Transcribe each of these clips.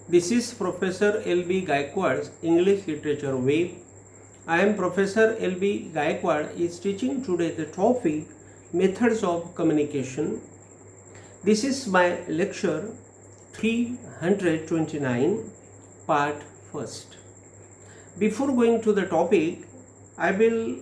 This is Professor L.B.Gayakawad's English Literature Web. I am Professor L.B. Gayakawad is teaching today the topic Methods of Communication. This is my lecture 329, part 1st. Before going to the topic, I will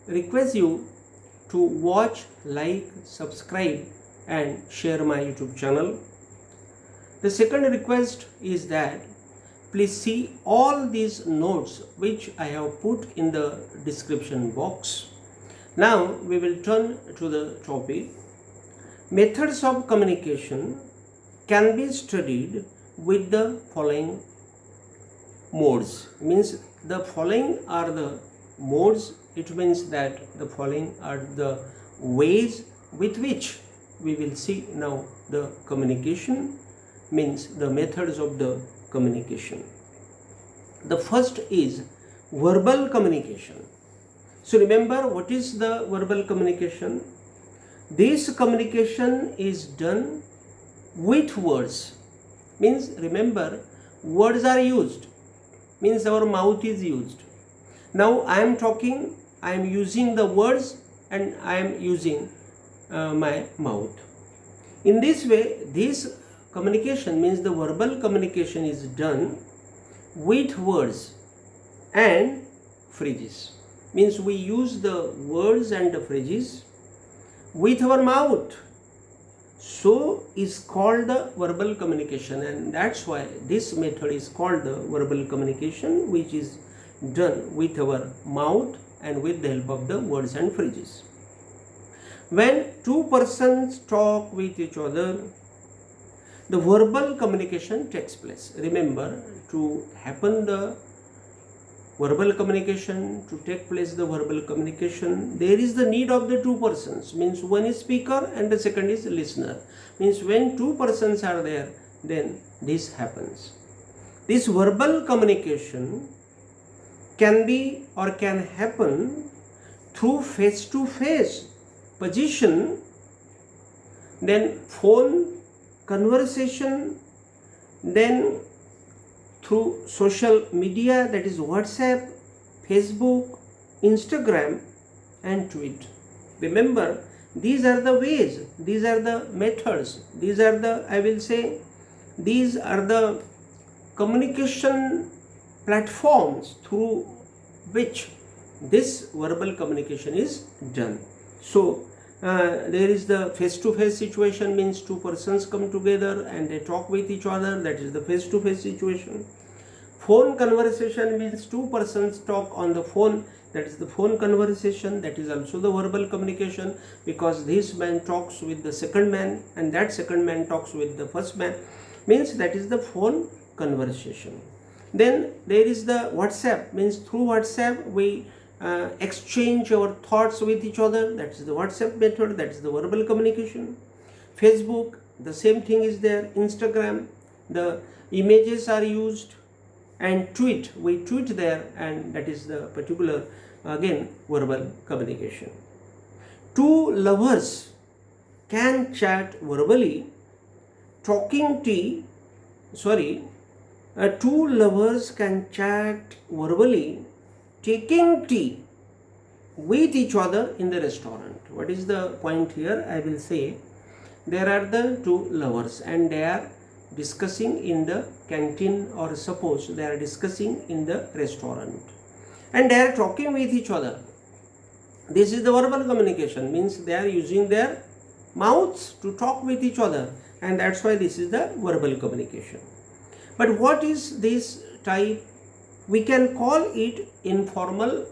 request you to watch, like, subscribe and share my YouTube channel. The second request is that please see all these notes which I have put in the description box. Now we will turn to the topic. Methods of communication can be studied with the following modes. Means the following are the modes. It means that the following are the ways with which we will see now the communication, means the methods of the communication. The first is verbal communication. So remember, what is the verbal communication? This communication is done with words. Means remember, words are used. Means our mouth is used. Now I am talking, I am using the words and I am using my mouth. In this way, this communication means the verbal communication is done with words and phrases. Means we use the words and the phrases with our mouth. So is called the verbal communication, and that's why this method is called the verbal communication, which is done with our mouth and with the help of the words and phrases. When two persons talk with each other, the verbal communication takes place. Remember, to happen the verbal communication, to take place the verbal communication, there is the need of the two persons. Means one is speaker and the second is listener. Means when two persons are there, then this happens. This verbal communication can be or can happen through face-to-face position, then phone conversation, then through social media, that is WhatsApp, Facebook, Instagram and tweet. Remember, these are the ways, these are the methods, these are the, I will say, these are the communication platforms through which this verbal communication is done. So there is the face-to-face situation, means two persons come together and they talk with each other, that is the face-to-face situation. Phone conversation means two persons talk on the phone, that is the phone conversation, that is also the verbal communication, because this man talks with the second man and that second man talks with the first man, means that is the phone conversation. Then there is the WhatsApp, means through WhatsApp we exchange our thoughts with each other, that is the WhatsApp method, that is the verbal communication. Facebook, the same thing is there. Instagram, the images are used, and tweet, we tweet there, and that is the particular, again, verbal communication. Two lovers can chat verbally, two lovers can chat verbally, taking tea with each other in the restaurant. What is the point here? I will say, there are the two lovers and they are discussing in the canteen, or suppose they are discussing in the restaurant and they are talking with each other. This is the verbal communication, means they are using their mouths to talk with each other, and that's why this is the verbal communication. But what is this type? We can call it informal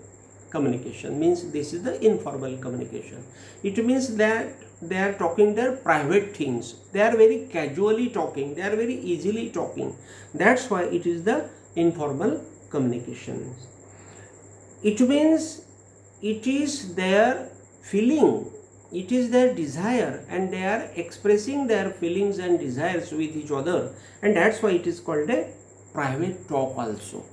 communication, means this is the informal communication. It means that they are talking their private things, they are very casually talking, they are very easily talking. That's why it is the informal communication. It means it is their feeling, it is their desire, and they are expressing their feelings and desires with each other, and that's why it is called a private talk also.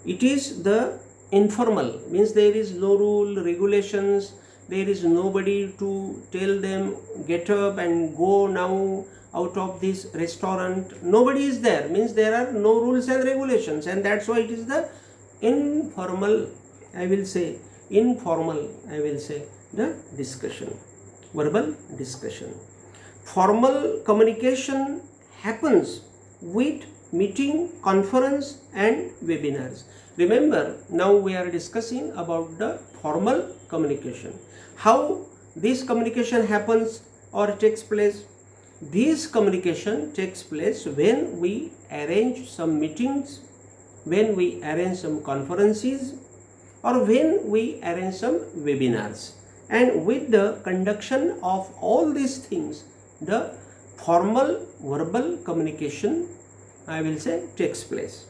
It is the informal, means there is no rule, regulations, there is nobody to tell them get up and go now out of this restaurant, nobody is there, means there are no rules and regulations, and that's why it is the informal, I will say the discussion, verbal discussion. Formal communication happens with meeting, conference and webinars. Remember, now we are discussing about the formal communication. How this communication happens or takes place? This communication takes place when we arrange some meetings, when we arrange some conferences, or when we arrange some webinars. And with the conduction of all these things, the formal verbal communication, I will say, takes place.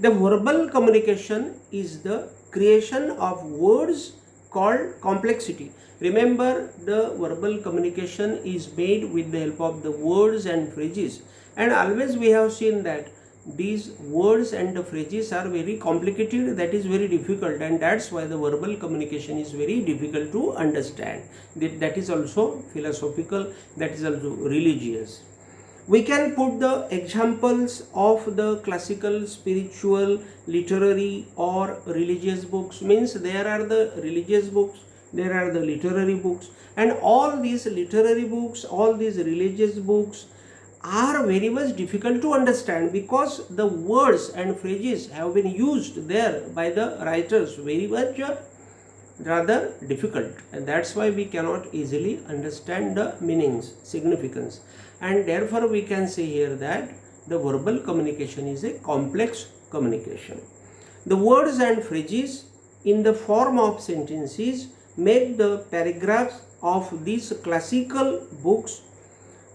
The verbal communication is the creation of words called complexity. Remember, the verbal communication is made with the help of the words and phrases, and always we have seen that these words and the phrases are very complicated, that is very difficult, and that's why the verbal communication is very difficult to understand. That is also philosophical, that is also religious. We can put the examples of the classical, spiritual, literary or religious books, means there are the religious books, there are the literary books, and all these literary books, all these religious books are very much difficult to understand, because the words and phrases have been used there by the writers very much rather difficult, and that's why we cannot easily understand the meanings, significance, and therefore we can say here that the verbal communication is a complex communication. The words and phrases in the form of sentences make the paragraphs of these classical books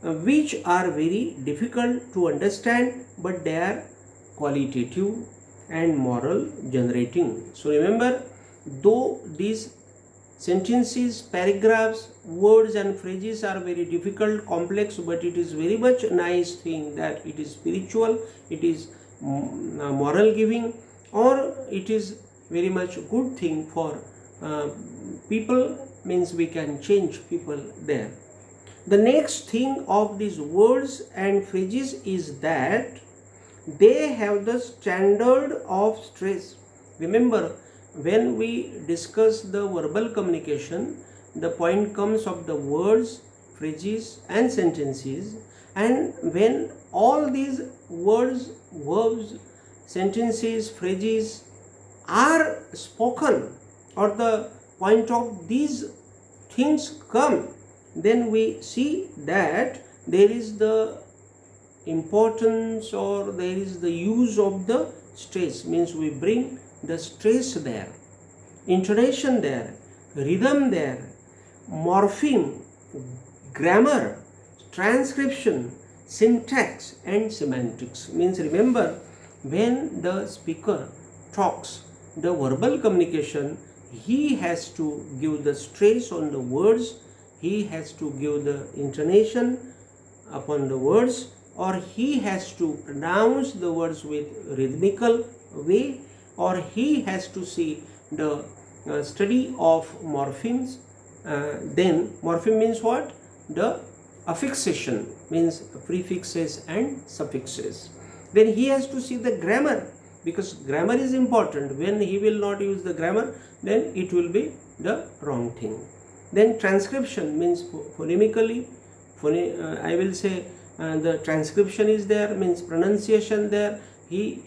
which are very difficult to understand, but they are qualitative and moral generating. So remember, though these sentences, paragraphs, words and phrases are very difficult, complex, but it is very much nice thing that it is spiritual, it is moral giving, or it is very much good thing for people, means we can change people there. The next thing of these words and phrases is that they have the standard of stress. Remember, when we discuss the verbal communication, the point comes of the words, phrases and sentences, and when all these words, verbs, sentences, phrases are spoken, or the point of these things come, then we see that there is the importance, or there is the use of the stress, means we bring the stress there, intonation there, rhythm there, morpheme, grammar, transcription, syntax and semantics. Means remember, when the speaker talks the verbal communication, he has to give the stress on the words, he has to give the intonation upon the words, or he has to pronounce the words with rhythmical way, or he has to see the study of morphemes. Then morpheme means what? The affixation, means prefixes and suffixes. Then he has to see the grammar, because grammar is important. When he will not use the grammar, then it will be the wrong thing. Then transcription means phonemically, I will say the transcription is there, means pronunciation there, he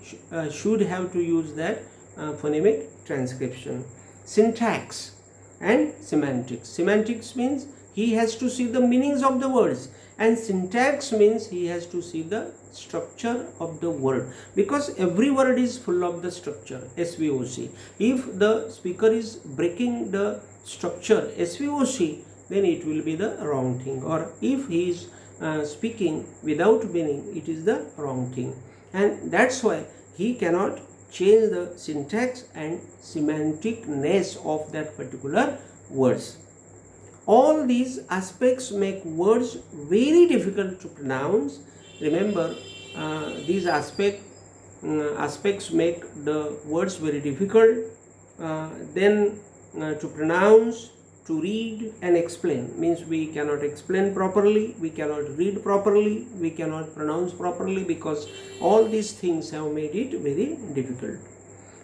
should have to use that phonemic transcription. Syntax and semantics. Semantics means he has to see the meanings of the words, and syntax means he has to see the structure of the word, because every word is full of the structure, SVOC. If the speaker is breaking the structure SVOC, then it will be the wrong thing, or if he is speaking without meaning, it is the wrong thing, and that's why he cannot change the syntax and semanticness of that particular words. All these aspects make words very difficult to pronounce. Remember, these aspects make the words very difficult then to pronounce, to read and explain. Means we cannot explain properly, we cannot read properly, we cannot pronounce properly, because all these things have made it very difficult.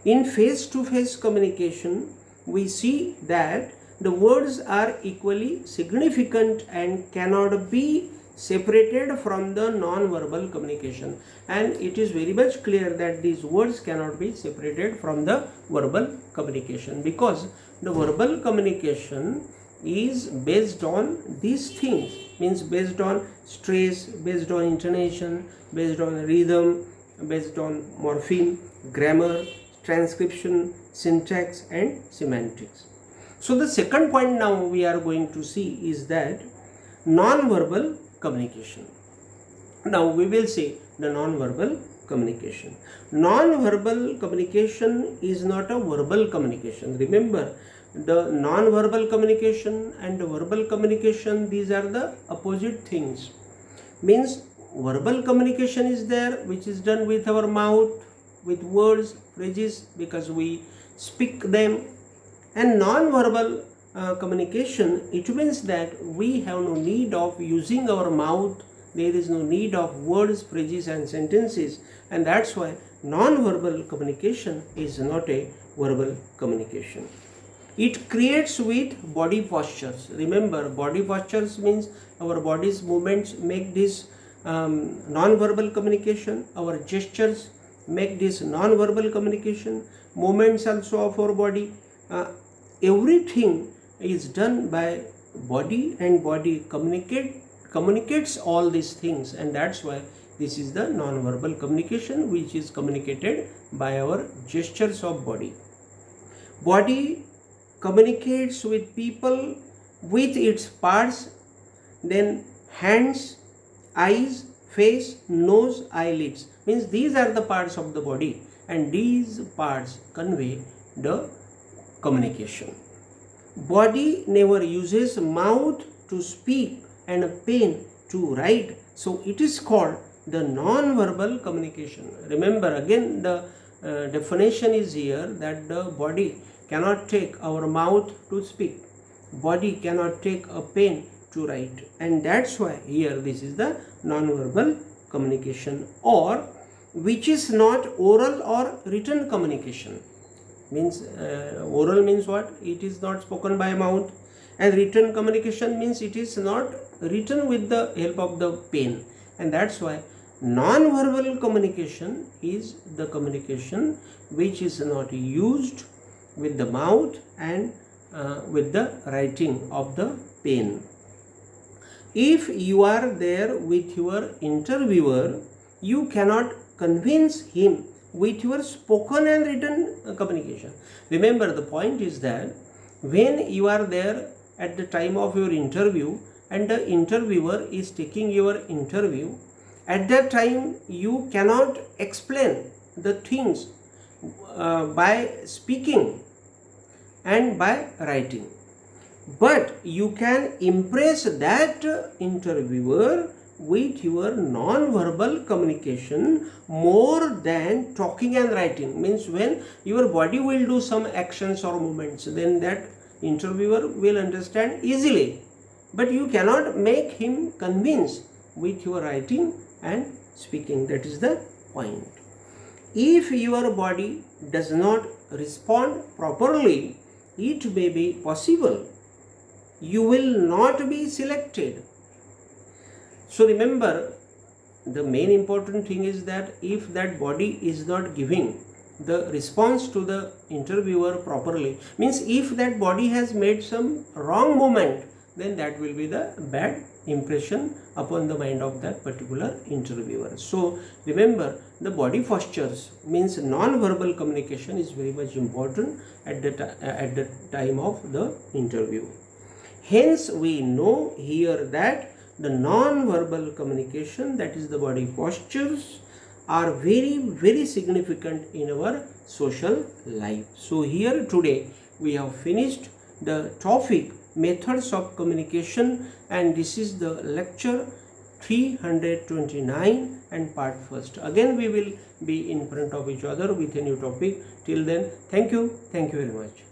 In face-to-face communication, we see that the words are equally significant and cannot be separated from the non-verbal communication, and it is very much clear that these words cannot be separated from the verbal communication, because the verbal communication is based on these things, means based on stress, based on intonation, based on rhythm, based on morpheme, grammar, transcription, syntax and semantics. So the second point now we are going to see is that non-verbal communication. Now we will see the non-verbal communication. Non-verbal communication is not a verbal communication. Remember, the non-verbal communication and the verbal communication, these are the opposite things. Means verbal communication is there, which is done with our mouth, with words, phrases, because we speak them. And non-verbal communication, it means that we have no need of using our mouth, there is no need of words, phrases and sentences, and that's why non-verbal communication is not a verbal communication. It creates with body postures. Remember, body postures means our body's movements make this non-verbal communication, our gestures make this non-verbal communication, movements also of our body, everything is done by body, and body communicates all these things, and that's why this is the non-verbal communication, which is communicated by our gestures of body. Body communicates with people with its parts, then hands, eyes, face, nose, eyelids, means these are the parts of the body, and these parts convey the communication. Body never uses mouth to speak and a pen to write, so it is called the non-verbal communication. Remember, again the definition is here that the body cannot take our mouth to speak, body cannot take a pen to write, and that's why here this is the non-verbal communication, or which is not oral or written communication. Means oral means what? It is not spoken by mouth, and written communication means it is not written with the help of the pen, and that's why non-verbal communication is the communication which is not used with the mouth and with the writing of the pen. If you are there with your interviewer, you cannot convince him with your spoken and written communication. Remember, the point is that when you are there at the time of your interview and the interviewer is taking your interview, at that time you cannot explain the things by speaking and by writing, but you can impress that interviewer with your non-verbal communication more than talking and writing. Means when your body will do some actions or movements, then that interviewer will understand easily, but you cannot make him convince with your writing and speaking. That is the point. If your body does not respond properly, it may be possible you will not be selected. So remember, the main important thing is that if that body is not giving the response to the interviewer properly, means if that body has made some wrong movement, then that will be the bad impression upon the mind of that particular interviewer. So remember, the body postures means non-verbal communication is very much important at the time of the interview. Hence we know here that the non-verbal communication, that is the body postures, are very, very significant in our social life. So here today we have finished the topic methods of communication, and this is the lecture 329 and part first. Again we will be in front of each other with a new topic. Till then, thank you very much.